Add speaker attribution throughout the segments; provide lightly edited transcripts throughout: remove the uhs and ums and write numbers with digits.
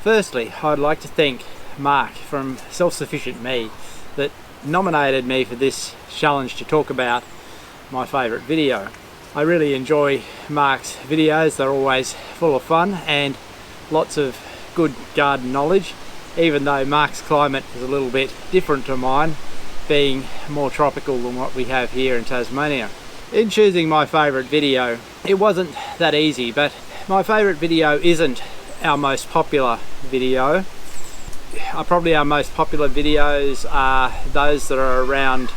Speaker 1: Firstly, I'd like to thank Mark from Self-Sufficient Me that nominated me for this challenge to talk about my favourite video. I really enjoy Mark's videos. They're always full of fun and lots of good garden knowledge, even though Mark's climate is a little bit different to mine, being more tropical than what we have here in Tasmania. In choosing my favourite video, it wasn't that easy, but my favourite video isn't our most popular video. Probably our most popular videos are those that are around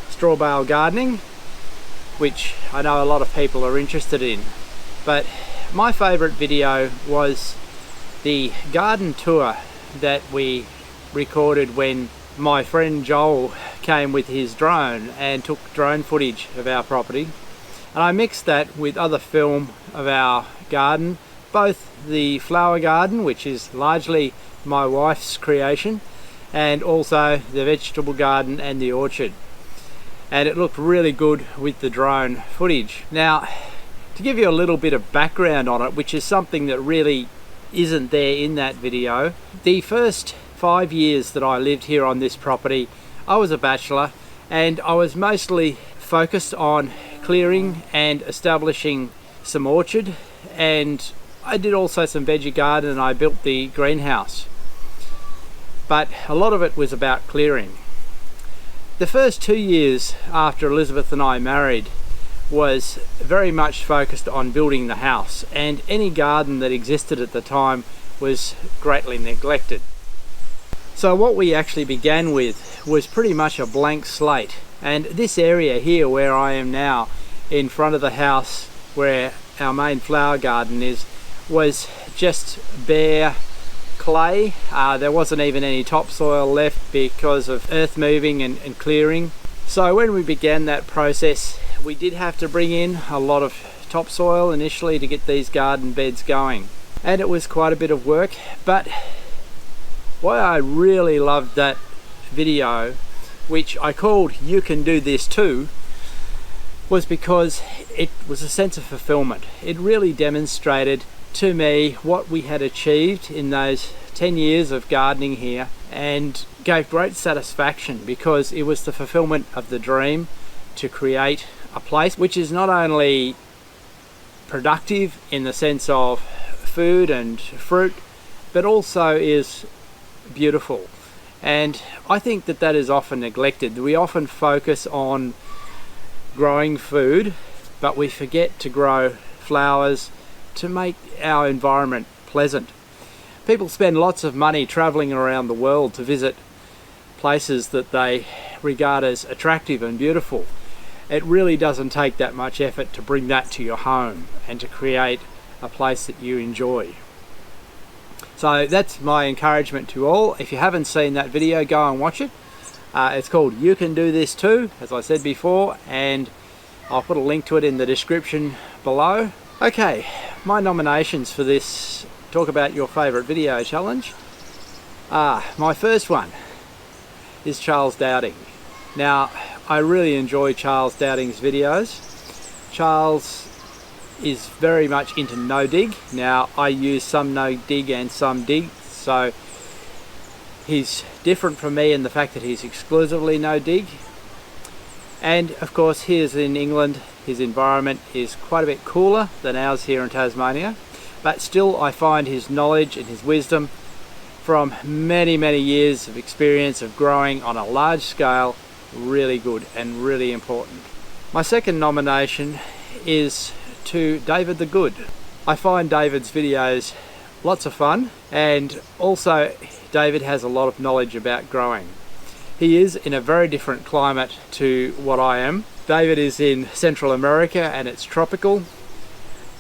Speaker 1: straw bale gardening, which I know a lot of people are interested in. But my favourite video was the garden tour that we recorded when my friend Joel came with his drone and took drone footage of our property. And I mixed that with other film of our garden, both the flower garden, which is largely my wife's creation, and also the vegetable garden and the orchard. And it looked really good with the drone footage. Now, to give you a little bit of background on it, which is something that really isn't there in that video, the first 5 years that I lived here on this property, I was a bachelor and I was mostly focused on clearing and establishing some orchard, and I did also some veggie garden and I built the greenhouse. But a lot of it was about clearing. The first 2 years after Elizabeth and I married was very much focused on building the house, and any garden that existed at the time was greatly neglected. So what we actually began with was pretty much a blank slate, and this area here where I am now in front of the house where our main flower garden is was just bare clay. There wasn't even any topsoil left because of earth moving and clearing. So when we began that process, we did have to bring in a lot of topsoil initially to get these garden beds going, and it was quite a bit of work. But why I really loved that video, which I called "You Can Do This Too," was because it was a sense of fulfillment. It really demonstrated to me what we had achieved in those 10 years of gardening here, and gave great satisfaction because it was the fulfillment of the dream to create a place which is not only productive in the sense of food and fruit, but also is beautiful. And I think that that is often neglected. We often focus on growing food, but we forget to grow flowers to make our environment pleasant. People spend lots of money traveling around the world to visit places that they regard as attractive and beautiful. It really doesn't take that much effort to bring that to your home and to create a place that you enjoy. So that's my encouragement to all. If you haven't seen that video, go and watch it. It's called "You Can Do This Too," as I said before, and I'll put a link to it in the description below. Okay, my nominations for this talk about your favourite video challenge. My first one is Charles Dowding. Now, I really enjoy Charles Dowding's videos. Charles is very much into no dig. Now, I use some no dig and some dig, so he's different from me in the fact that he's exclusively no dig. And of course, he is in England. His environment is quite a bit cooler than ours here in Tasmania, but still I find his knowledge and his wisdom from many years of experience of growing on a large scale really good and really important. My second nomination is to David the Good. I find David's videos lots of fun, and also David has a lot of knowledge about growing. He is in a very different climate to what I am. David is in Central America and it's tropical,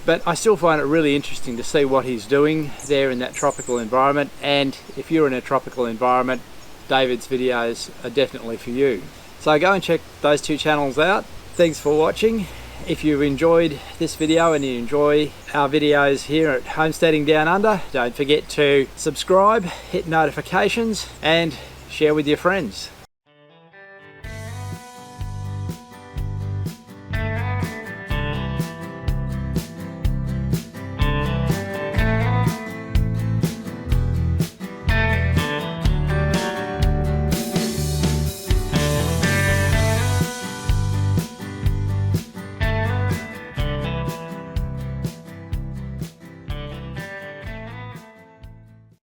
Speaker 1: but I still find it really interesting to see what he's doing there in that tropical environment. And if you're in a tropical environment, David's videos are definitely for you. So go and check those two channels out. Thanks for watching. If you've enjoyed this video and you enjoy our videos here at Homesteading Down Under, don't forget to subscribe, hit notifications, and share with your friends.